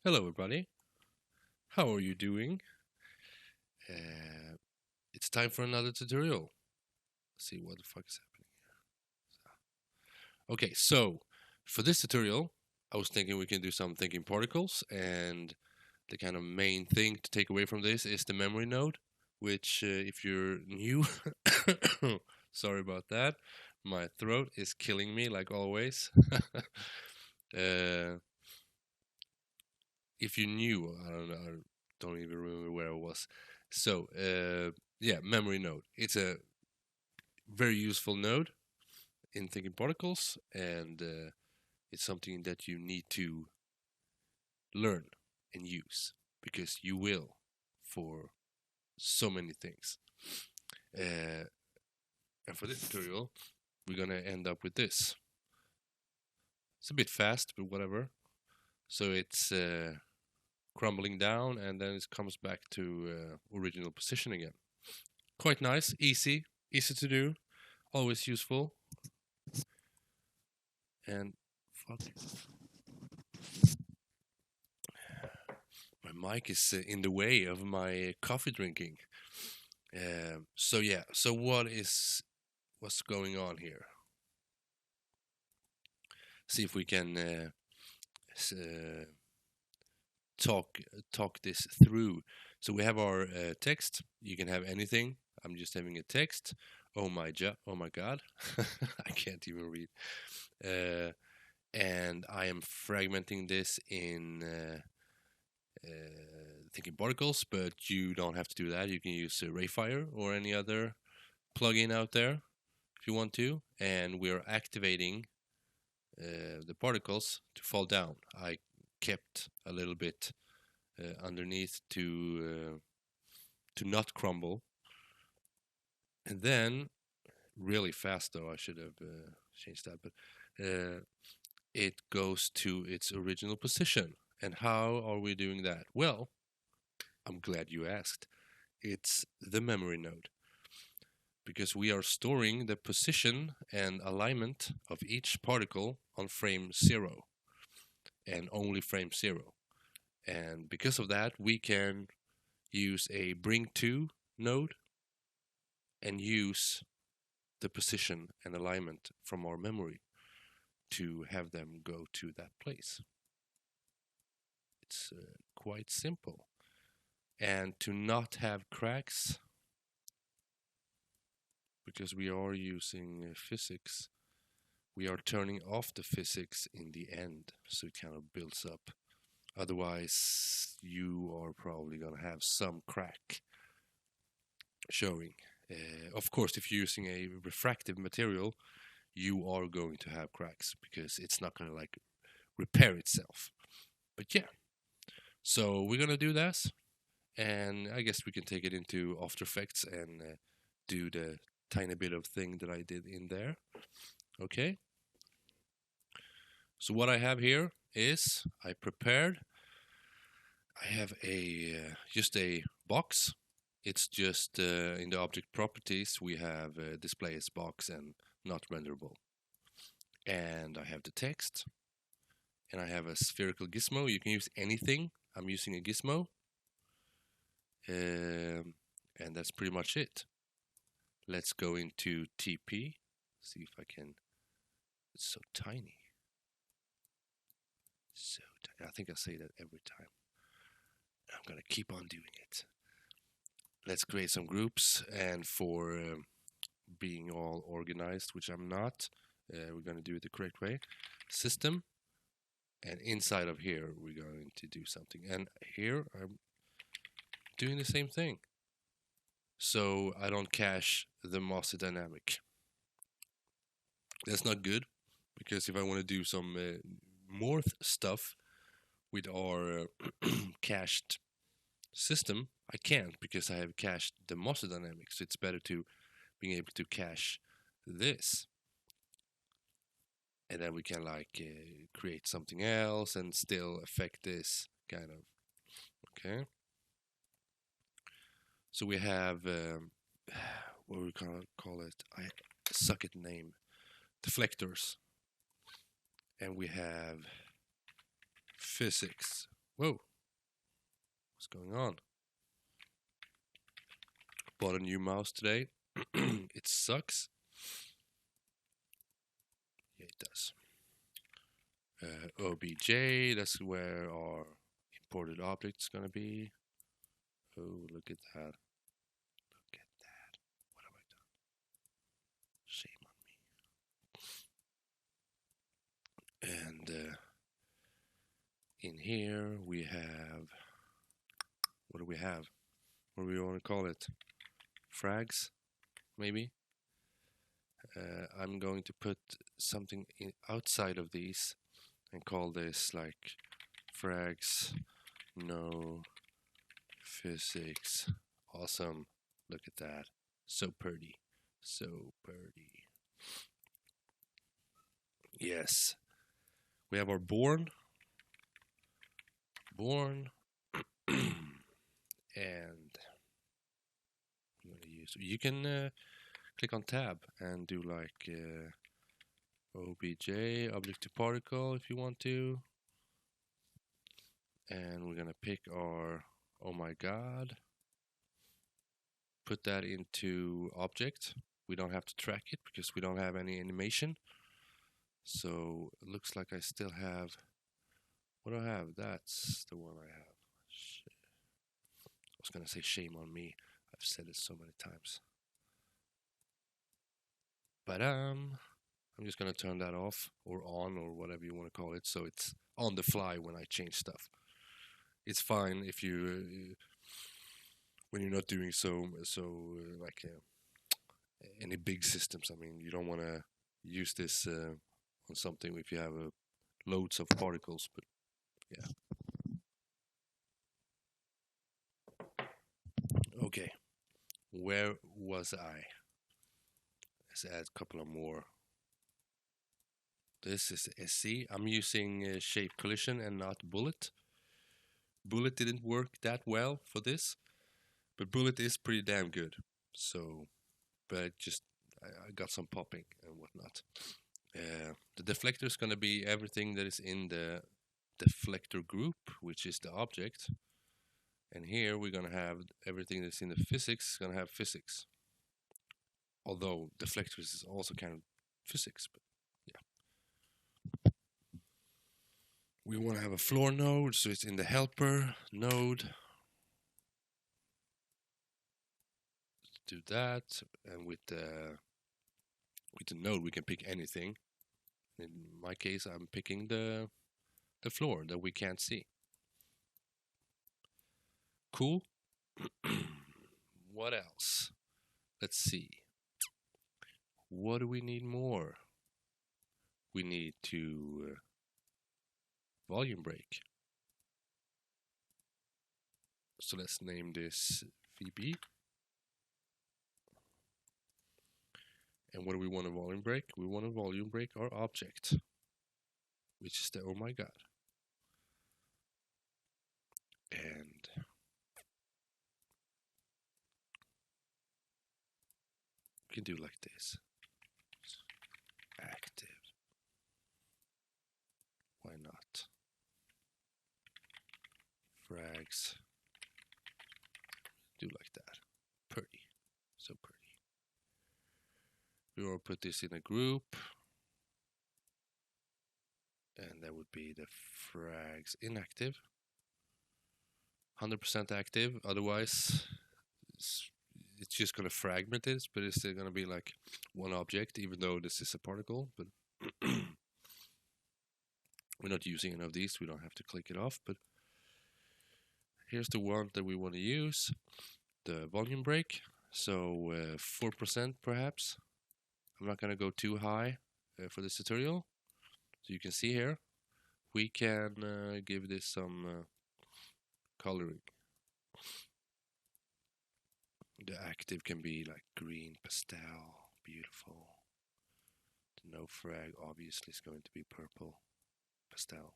Hello, everybody. How are you doing? Uh, it's time for another tutorial. Let's see what the fuck is happening here. Okay, so for this tutorial, I was thinking we can do some thinking particles, and the kind of main thing to take away from this is the memory node, which, if you're new, sorry about that. My throat is killing me like always. uh, if you knew, I don't even remember where I was. So, yeah, memory node. It's a very useful node in thinking particles, and it's something that you need to learn and use because you will for so many things. And for this tutorial, we're gonna end up with this. It's a bit fast, but whatever. So it's crumbling down, and then it comes back to original position again. Quite nice, easy to do, always useful. And fuck, my mic is in the way of my coffee drinking. So yeah, so what's going on here? See if we can talk this through. So we have our text. You can have anything. I'm just having a text. Oh my god, I can't even read. And I am fragmenting this in thinking particles, but you don't have to do that. You can use Rayfire or any other plugin out there if you want to, and we're activating the particles to fall down. I kept a little bit underneath to not crumble, and then really fast though. I should have changed that, but it goes to its original position. And how are we doing that? Well, I'm glad you asked. It's the memory node, because we are storing the position and alignment of each particle on frame 0 and only frame 0. And because of that, we can use a bring to node and use the position and alignment from our memory to have them go to that place. It's quite simple. And to not have cracks, because we are using physics, we are turning off the physics in the end, so it kind of builds up. Otherwise, you are probably going to have some crack showing. Of course, if you're using a refractive material, you are going to have cracks because it's not going to like repair itself. But yeah, so we're going to do this, and I guess we can take it into After Effects and do the tiny bit of thing that I did in there. Okay. So what I have here is I have a just a box. It's just in the object properties we have display as box and not renderable. And I have the text, and I have a spherical gizmo. You can use anything. I'm using a gizmo. And that's pretty much it. Let's go into TP. See if I can. It's so tiny. So tiny. I think I say that every time. I'm gonna keep on doing it. Let's create some groups, and for being all organized, which I'm not, we're gonna do it the correct way. System, and inside of here we're going to do something. And here I'm doing the same thing, so I don't cache the master dynamic. That's not good, because if I want to do some more stuff with our cached system, I can't because I have cached the master dynamic. So it's better to being able to cache this, and then we can like create something else and still affect this kind of. Okay. So we have what we gonna call it? I suck at name. Deflectors, and we have physics, Whoa, what's going on? Bought a new mouse today. It sucks. Yeah, it does. OBJ, that's where our imported object's gonna be. Oh, look at that. Look at that. What have I done? Shame on me. And in here we have, what do we have? What do we want to call it? Frags, maybe? I'm going to put something outside of these and call this like frags no physics. Awesome. Look at that. So pretty. So pretty. Yes. We have our born. And I'm going to use, you can click on tab and do like OBJ, object to particle if you want to. And we're going to pick our, oh my god, put that into object. We don't have to track it because we don't have any animation. So it looks like I still have, what do I have? That's the one I have. Shit. I was going to say shame on me. I've said it so many times. But I'm just going to turn that off or on or whatever you want to call it. So it's on the fly when I change stuff. It's fine if you, when you're not doing like any big systems. I mean, you don't want to use this on something if you have loads of particles, but yeah. Okay, where was I? Let's add a couple of more. This is SC. I'm using shape collision and not bullet. Bullet didn't work that well for this, but bullet is pretty damn good. So, but just I got some popping and whatnot. The deflector is going to be everything that is in the deflector group, which is the object. And here we're going to have everything that's in the physics, going to have physics. Although deflectors is also kind of physics, but yeah. We want to have a floor node, so it's in the helper node. Let's do that, and with the node we can pick anything. In my case, I'm picking the floor that we can't see. Cool. What else? Let's see. What do we need more? We need to volume break. So let's name this VB. And what do we want to volume break? We want to volume break our object, which is the oh my god. And we can do like this. Active. Why not? Frags. Do like that. Pretty. So pretty. We will put this in a group. And that would be the frags inactive. 100% active, otherwise it's just going to fragment it, but it's still going to be like one object, even though this is a particle. But we're not using any of these, we don't have to click it off. But here's the one that we want to use, the volume break. So 4% perhaps. I'm not going to go too high for this tutorial. So you can see here, we can give this some coloring. The active can be like green pastel, beautiful. The no frag obviously is going to be purple pastel.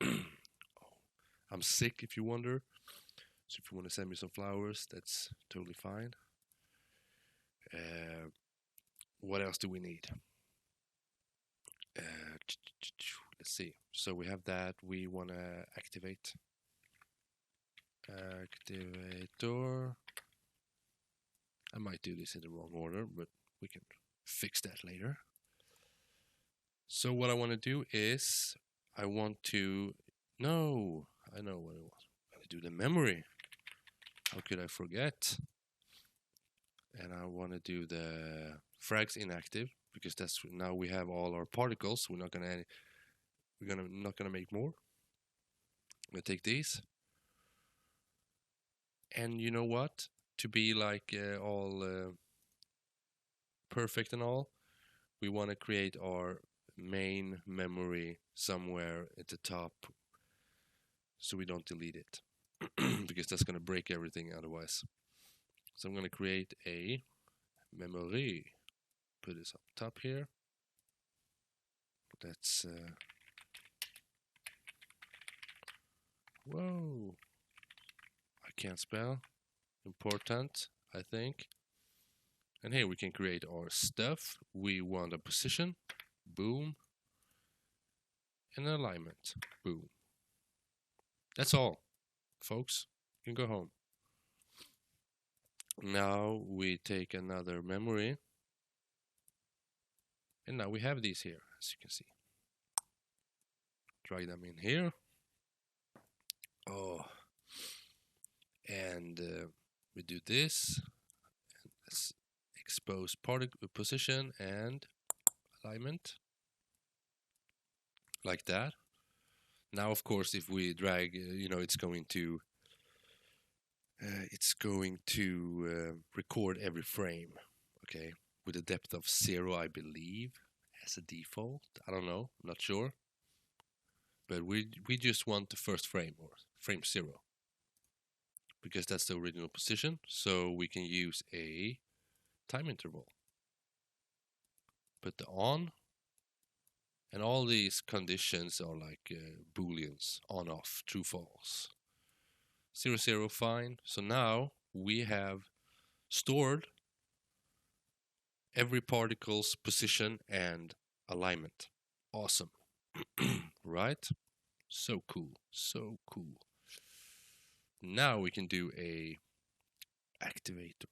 Oh, I'm sick if you wonder. So if you want to send me some flowers, that's totally fine. What else do we need? Let's see. So we have that. We want to activate. Activator. I might do this in the wrong order, but we can fix that later. So what I want to do is I want to... No, I know what I want. I want to do the memory. How could I forget? And I want to do the frags inactive, because that's now we have all our particles. We're not gonna make more. I'm gonna take these, and you know what? To be like all perfect and all, we want to create our main memory somewhere at the top, so we don't delete it, because that's gonna break everything otherwise. So I'm gonna create a memory. Put this up top here. That's whoa, I can't spell. Important, I think. And here we can create our stuff. We want a position, boom, and an alignment, boom. That's all, folks. You can go home. Now we take another memory, and now we have these here, as you can see. Drag them in here. Oh, and we do this. And let's expose particle position and alignment, like that. Now, of course, if we drag, it's going to record every frame, okay, with a depth of 0, I believe, as a default. I don't know, I'm not sure. But we just want the first frame, or frame 0, because that's the original position. So we can use a time interval. Put the on, and all these conditions are like booleans: on, off, true, false. 0, 0, fine. So now we have stored every particle's position and alignment. Awesome. Right? So cool. So cool. Now we can do a activator.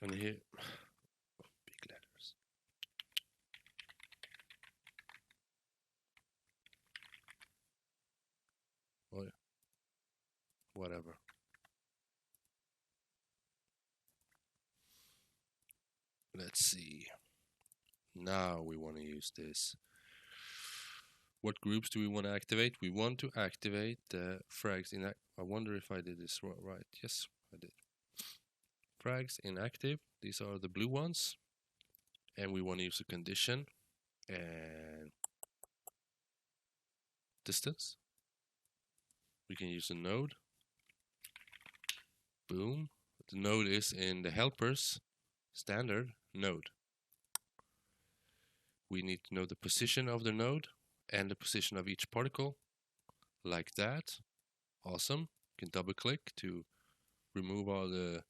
And here, big letters. Oh, yeah. Whatever. Let's see. Now we want to use this. What groups do we want to activate? We want to activate the frags in. I wonder if I did this right. Yes, I did. Frags inactive. These are the blue ones, and we want to use a condition and distance. We can use a node. Boom. The node is in the helpers standard node. We need to know the position of the node and the position of each particle, like that. Awesome. You can double click to remove all the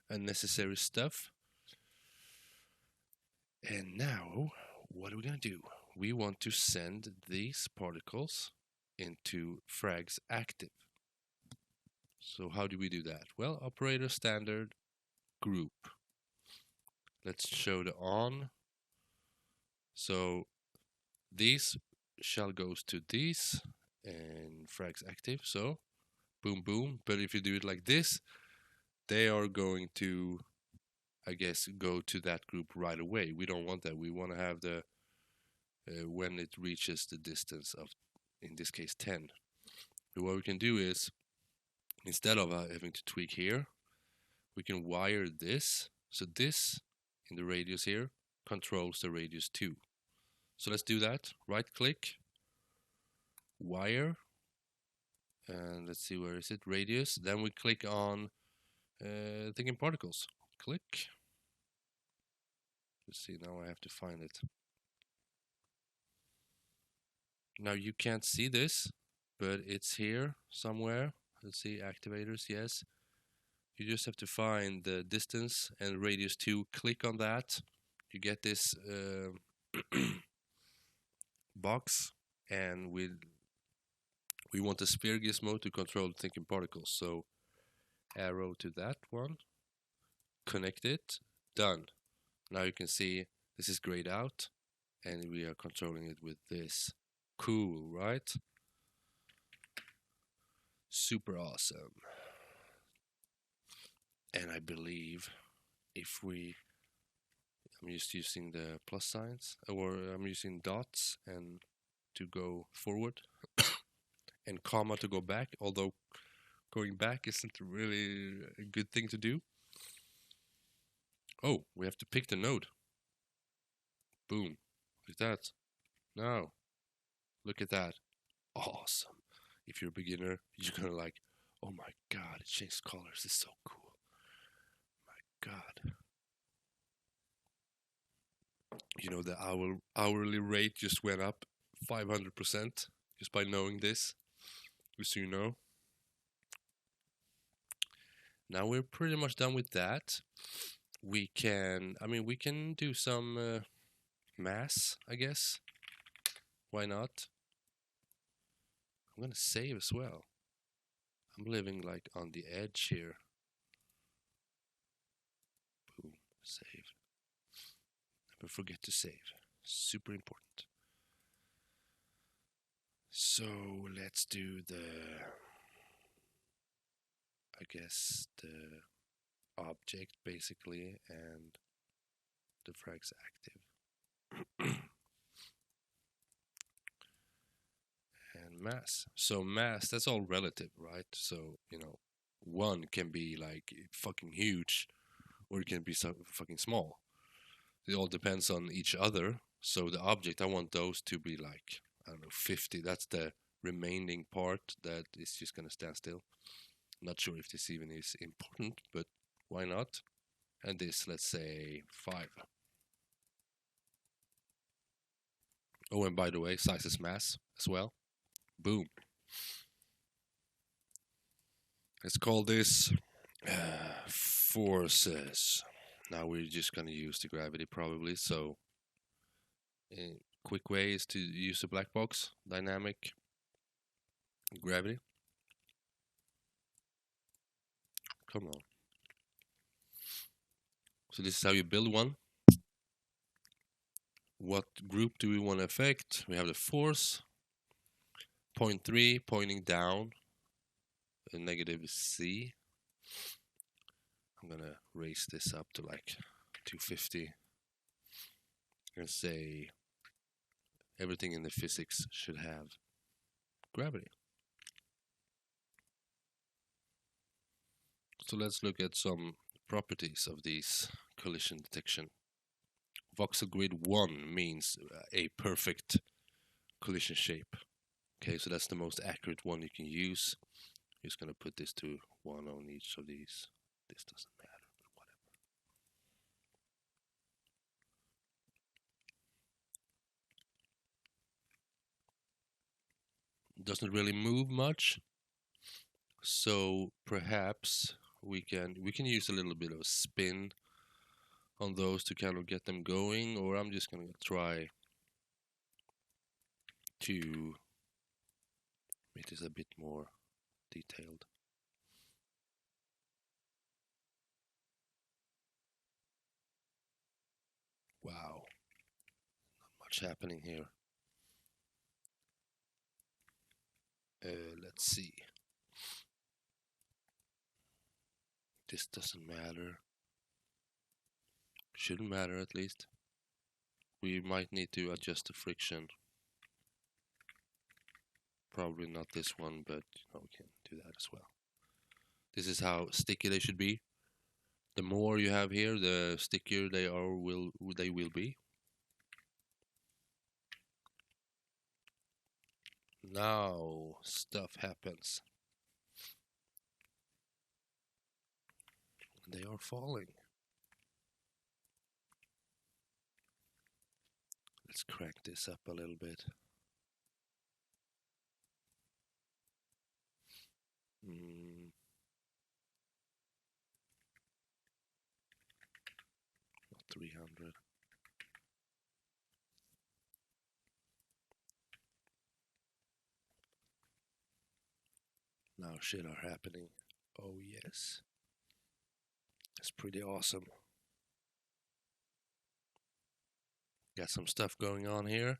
unnecessary stuff. And now, what are we going to do? We want to send these particles into frags active. So how do we do that? Well, operator standard group. Let's show the on. So these shall goes to these and frags active. So boom, boom. But if you do it like this, they are going to, I guess, go to that group right away. We don't want that. We want to have the when it reaches the distance of, in this case, 10. So what we can do is, instead of having to tweak here, we can wire this. So this in the radius here controls the radius 2. So let's do that. Right click, wire, and let's see, where is it? Radius. Then we click on thinkingParticles. Click. Let's see, now I have to find it. Now you can't see this, but it's here somewhere. Let's see, activators, yes. You just have to find the distance and radius 2. Click on that. You get this box, and we want the sphere gizmo to control thinking particles. So arrow to that one, connect it, done. Now you can see this is grayed out, and we are controlling it with this. Cool, right? Super awesome. And I believe if I'm just using the plus signs, or I'm using dots and to go forward, and comma to go back, although going back isn't really a good thing to do. Oh, we have to pick the node. Boom. Look at that. Now, look at that. Awesome. If you're a beginner, you're gonna like, oh my god, it changed colors. It's so cool. My god. You know, the hourly rate just went up 500% just by knowing this. Just so you know. Now we're pretty much done with that. We can do some mass, I guess. Why not? I'm gonna save as well. I'm living like on the edge here. Boom, save. Never forget to save. Super important. So let's do I guess the object basically, and the frag's active. And mass. So mass, that's all relative, right? So, you know, one can be like fucking huge, or it can be so fucking small. It all depends on each other. So the object, I want those to be like, I don't know, 50. That's the remaining part that is just gonna stand still. Not sure if this even is important, but why not? And this, let's say 5. Oh, and by the way, size is mass as well. Boom. Let's call this forces. Now we're just gonna use the gravity probably. So, a quick way is to use the black box dynamic gravity. Come on. So this is how you build one. What group do we want to affect? We have the force. 0.3 pointing down. A negative C. I'm gonna raise this up to like 250 and say everything in the physics should have gravity. So let's look at some properties of these collision detection. Voxel grid 1 means a perfect collision shape. Okay, so that's the most accurate one you can use. Just gonna put this to 1 on each of these. This doesn't matter, but whatever. Doesn't really move much, so perhaps we can use a little bit of spin on those to kind of get them going, or I'm just gonna try to make this a bit more detailed. Wow, not much happening here. Let's see. This doesn't matter. Shouldn't matter, at least. We might need to adjust the friction. Probably not this one, but you know, we can do that as well. This is how sticky they should be. The more you have here, the stickier they will be. Now stuff happens. They are falling. Let's crank this up a little bit. Not 300. Now shit are happening. Oh yes. It's pretty awesome. Got some stuff going on here.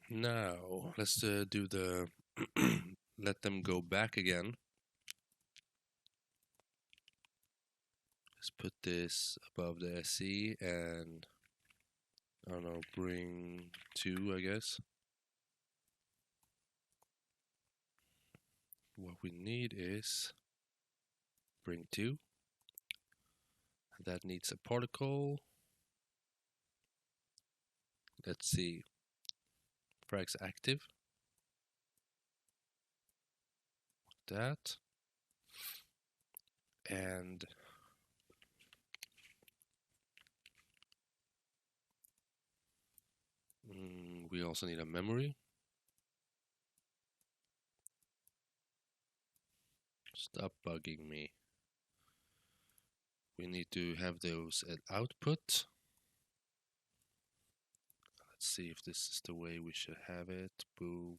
Now, let's do the let them go back again. Let's put this above the SE and I don't know, bring 2, I guess. What we need is bring 2. That needs a particle. Let's see. Frags active. That. And we also need a memory. Stop bugging me. We need to have those at output. Let's see if this is the way we should have it. Boom.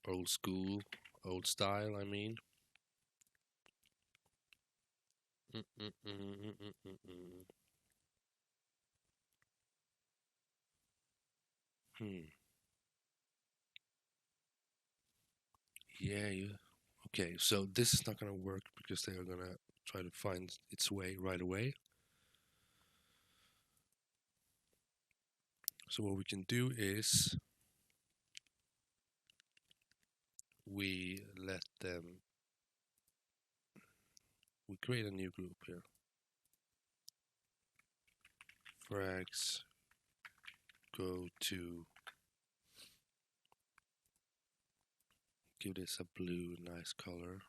Old school, old style, I mean. Yeah, okay, so this is not gonna work because they are gonna try to find its way right away. So what we can do is we let them, we create a new group here. Frags go to, give this a blue, nice color.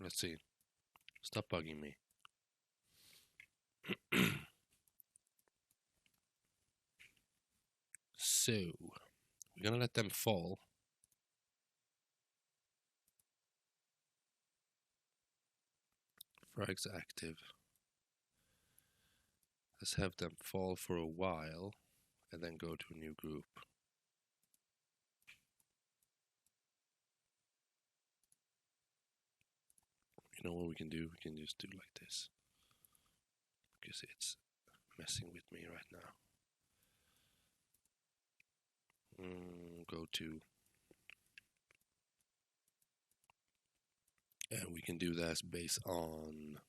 Let's see. Stop bugging me. So, we're gonna let them fall. Frags active. Let's have them fall for a while and then go to a new group. You know what we can do? We can just do like this. Because it's messing with me right now. Go to. And we can do that based on.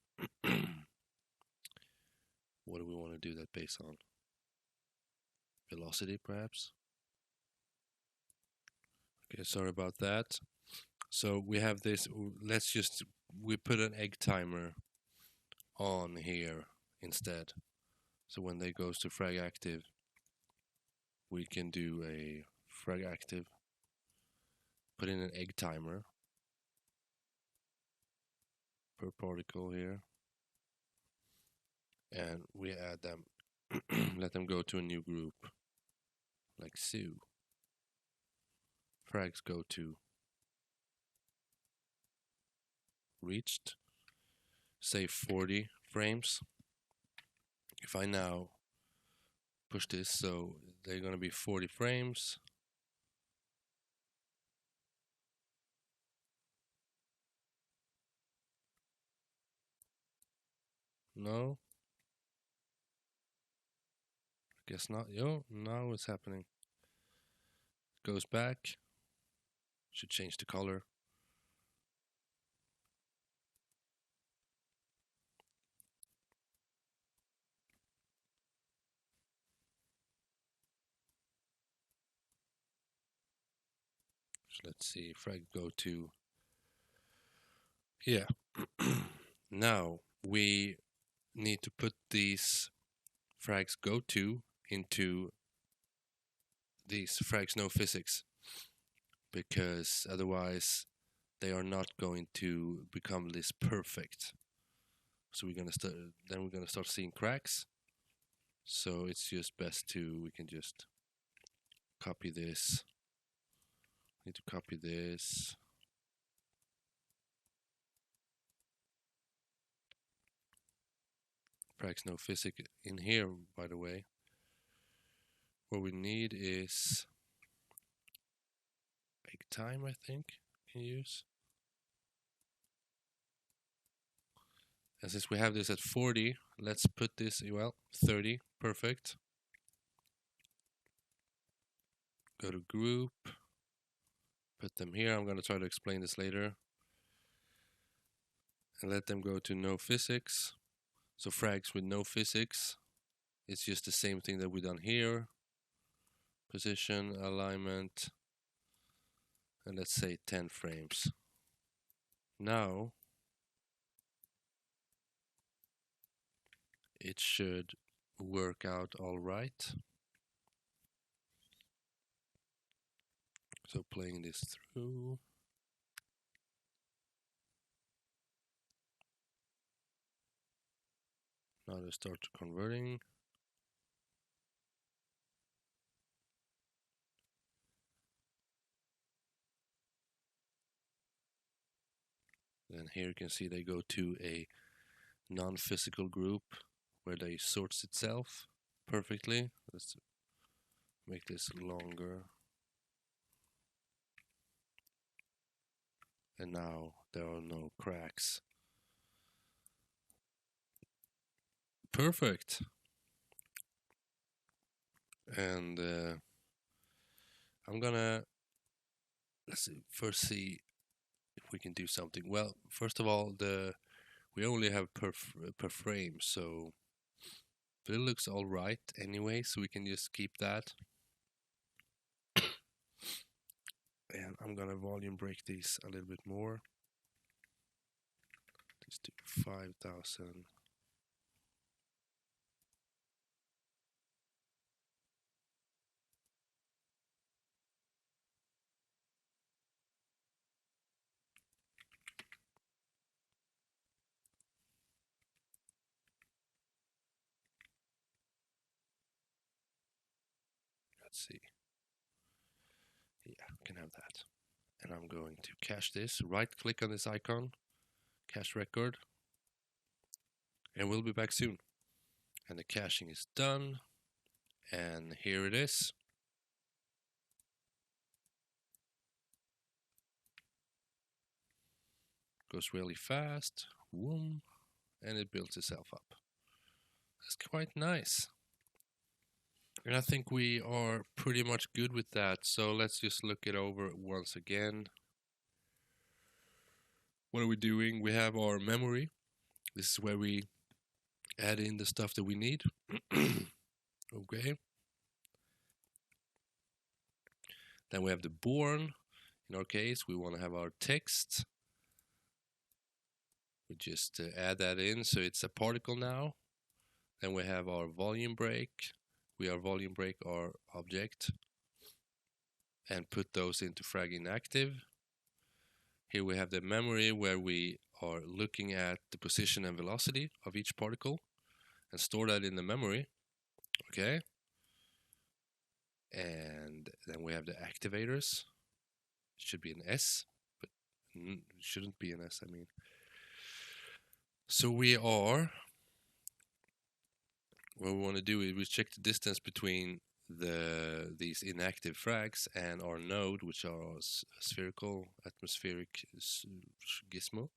What do we want to do that based on? Velocity, perhaps? Okay, sorry about that. So we have this. Let's just. We put an egg timer on here instead. So when they goes to frag active, we can do a frag active, put in an egg timer per particle here, and we add them, let them go to a new group, like so. Frags go to reached, say 40 frames. If I now push this, so they're going to be 40 frames. No? Guess not. Yo, now what's happening? Goes back. Should change the color. Let's see, frag go to, yeah. Now we need to put these frags go to into these frags no physics, because otherwise they are not going to become this perfect. So we're gonna start, then we're gonna start seeing cracks. So it's just best to, we can just copy this Need to copy this. Frags no physics in here, by the way. What we need is big time, I think, can use. And since we have this at 40, let's put this, well, 30, perfect. Go to group, put them here. I'm going to try to explain this later. And let them go to no physics. So frags with no physics, it's just the same thing that we done here. Position, alignment, and let's say 10 frames. Now, it should work out all right. So playing this through. Now they start converting. Then here you can see they go to a non-physical group where they sorts itself perfectly. Let's make this longer. And now there are no cracks. Perfect. And I'm gonna first see if we can do something. Well, first of all, we only have per frame, so but it looks all right anyway, so we can just keep that. And I'm gonna volume break these a little bit more. Let's do 5,000. Let's see. Yeah, we can have that. And I'm going to cache this. Right click on this icon, cache record, and we'll be back soon. And the caching is done, and here it is. Goes really fast, whoom, and it builds itself up. That's quite nice. And I think we are pretty much good with that, so let's just look it over once again. What are we doing? We have our memory. This is where we add in the stuff that we need. Okay. Then we have the born. In our case, we want to have our text. We just add that in, so it's a particle now. Then we have our volume break. We are volume break our object and put those into frag inactive. Here we have the memory where we are looking at the position and velocity of each particle and store that in the memory. Okay. And then we have the activators. It should be an S, but it shouldn't be an S, I mean. So we are, what we want to do is we check the distance between these inactive frags and our node, which are our spherical atmospheric gizmo.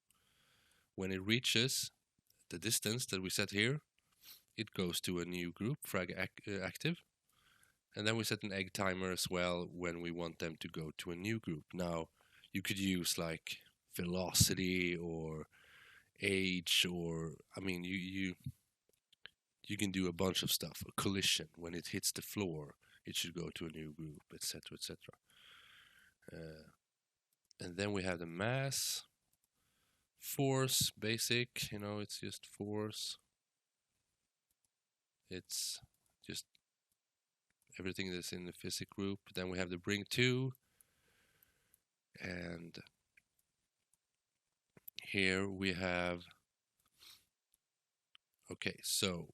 When it reaches the distance that we set here, it goes to a new group, frag active. And then we set an egg timer as well when we want them to go to a new group. Now, you could use like velocity or age, or I mean, you can do a bunch of stuff. A collision, when it hits the floor, it should go to a new group, etc., etc. And then we have the mass, force, basic. You know, it's just force. It's just everything that's in the physics group. Then we have the bring to, and here we have, okay, so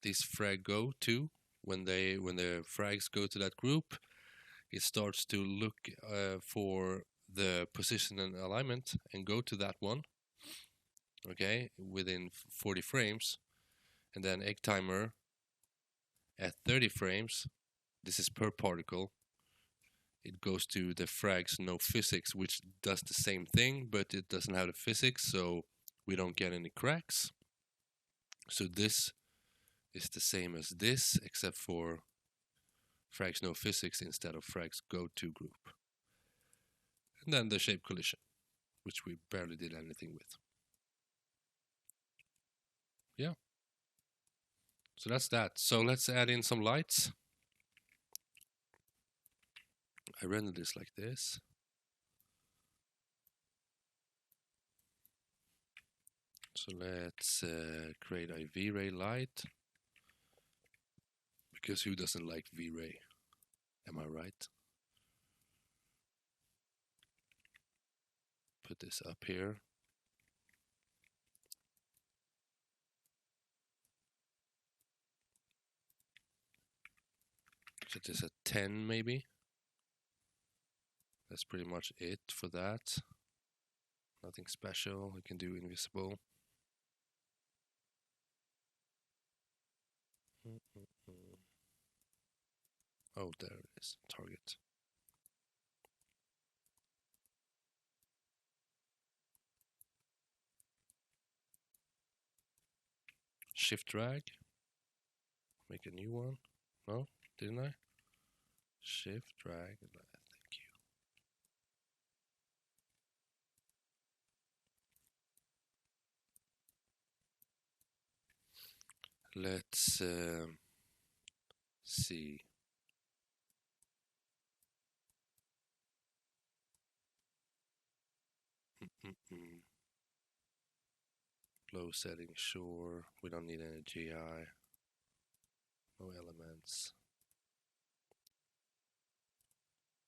these frag go to, when the frags go to that group, it starts to look for the position and alignment and go to that one, okay, within 40 frames, and then egg timer at 30 frames. This is per particle. It goes to the frags no physics, which does the same thing, but it doesn't have the physics, so we don't get any cracks. So this is the same as this, except for frags no physics instead of frags go to group. And then the shape collision, which we barely did anything with. Yeah. So that's that. So let's add in some lights. I render this like this. So let's create a V-Ray light. Because who doesn't like V-Ray? Am I right? Put this up here. Set this at 10 maybe. That's pretty much it for that. Nothing special. We can do invisible. Oh, there it is. Target. Shift drag. Make a new one. No, didn't I? Shift drag. Thank you. Let's see. Low setting, sure. We don't need any GI. No elements.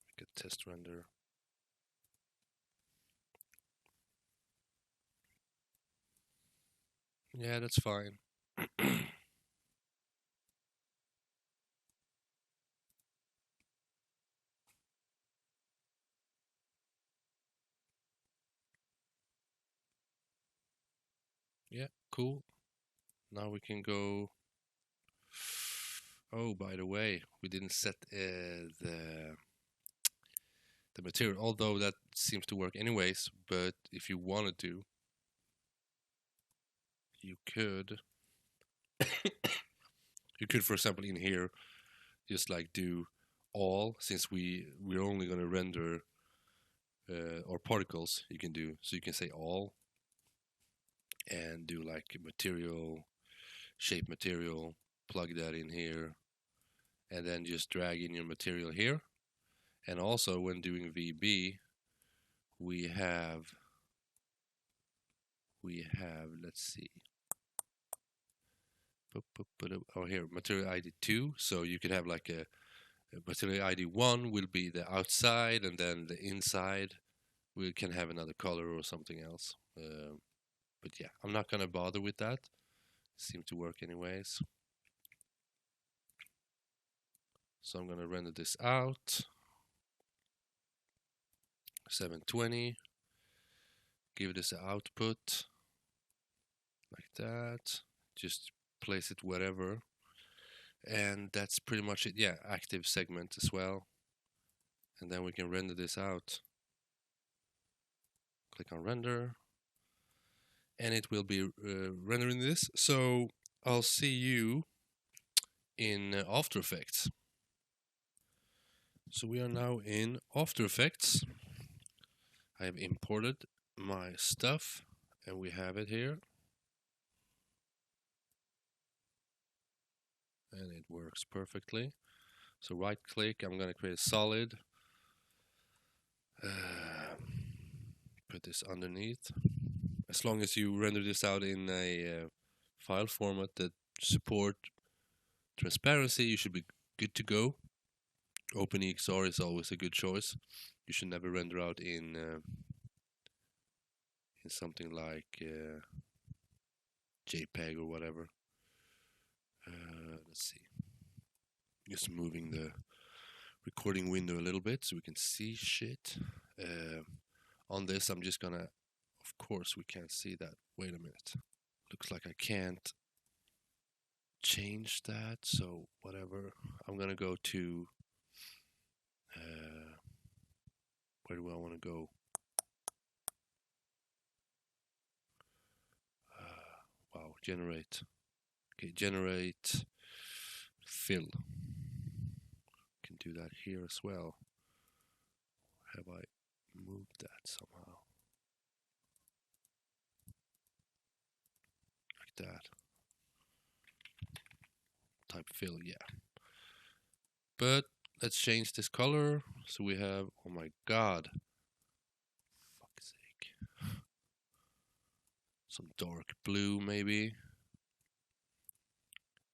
Make a test render. Yeah, that's fine. Yeah, cool. Now we can go. Oh, by the way, we didn't set the material, although that seems to work anyways. But if you wanted to, you could. You could, for example, in here, just like do all, since we're only going to render or particles. You can do so. You can say all, and do like material, shape material. Plug that in here, and then just drag in your material here. And also when doing VB, we have, let's see, oh here, material ID 2, so you could have like a material ID 1 will be the outside, and then the inside we can have another color or something else. But yeah, I'm not gonna bother with that. Seem to work anyways. So I'm gonna render this out. 720. Give this an output like that. Just place it wherever. And that's pretty much it. Yeah, active segment as well. And then we can render this out. Click on render. And it will be rendering this. So I'll see you in After Effects. So we are now in After Effects. I have imported my stuff and we have it here. And it works perfectly. So right click, I'm going to create a solid. Put this underneath. As long as you render this out in a file format that support transparency, you should be good to go. OpenEXR is always a good choice. You should never render out in something like JPEG or whatever. Let's see. Just moving the recording window a little bit so we can see shit. On this, I'm just gonna, of course, we can't see that. Wait a minute. Looks like I can't change that, so whatever. I'm gonna go to, where do I want to go? Wow, generate. Okay, generate fill. Can do that here as well. Have I moved that somehow? Like that. Type fill, yeah. But let's change this color. So we have, oh my god. Fuck's sake. Some dark blue maybe.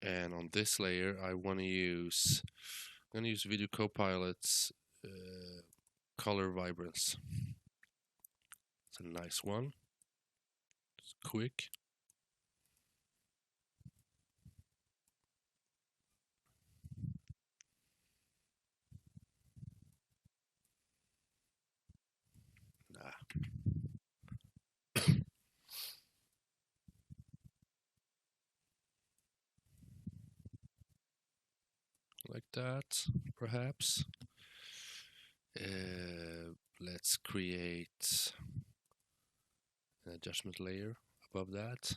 And on this layer I want to use, I'm going to use Video Copilot's color vibrance. It's a nice one. It's quick. Like that, perhaps. Let's create an adjustment layer above that.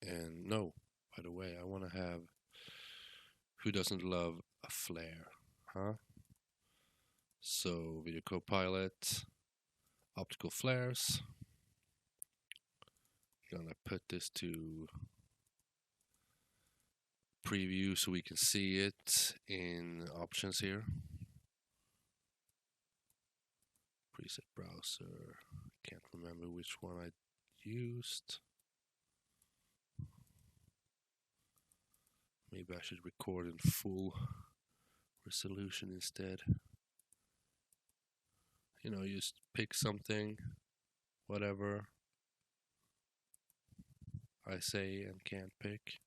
And no, by the way, I want to have, who doesn't love a flare, huh? So Video Copilot, optical flares. Gonna put this to preview so we can see it in options here. Preset browser, can't remember which one I used. Maybe I should record in full resolution instead. You know, just pick something, whatever I say and can't pick.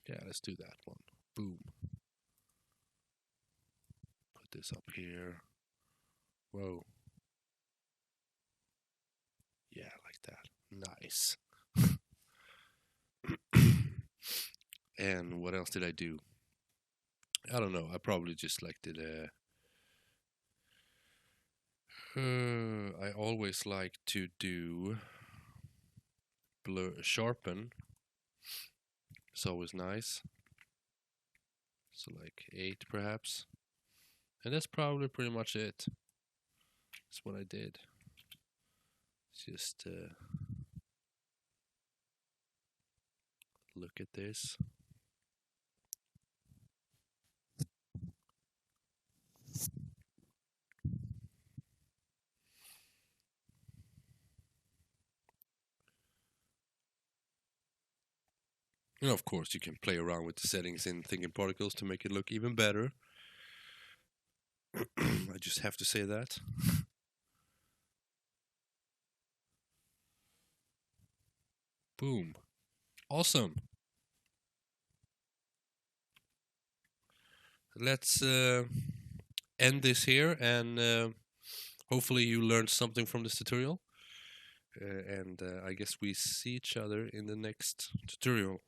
Yeah, let's do that one. Boom. Put this up here. Whoa. Yeah, like that. Nice. And what else did I do? I don't know. I probably just like did a... I always like to do blur, sharpen. It's always nice. So like 8 perhaps. And that's probably pretty much it. That's what I did. Just look at this. And of course you can play around with the settings in thinkingParticles to make it look even better. I just have to say that. Boom. Awesome. Let's end this here, and hopefully you learned something from this tutorial. And I guess we see each other in the next tutorial.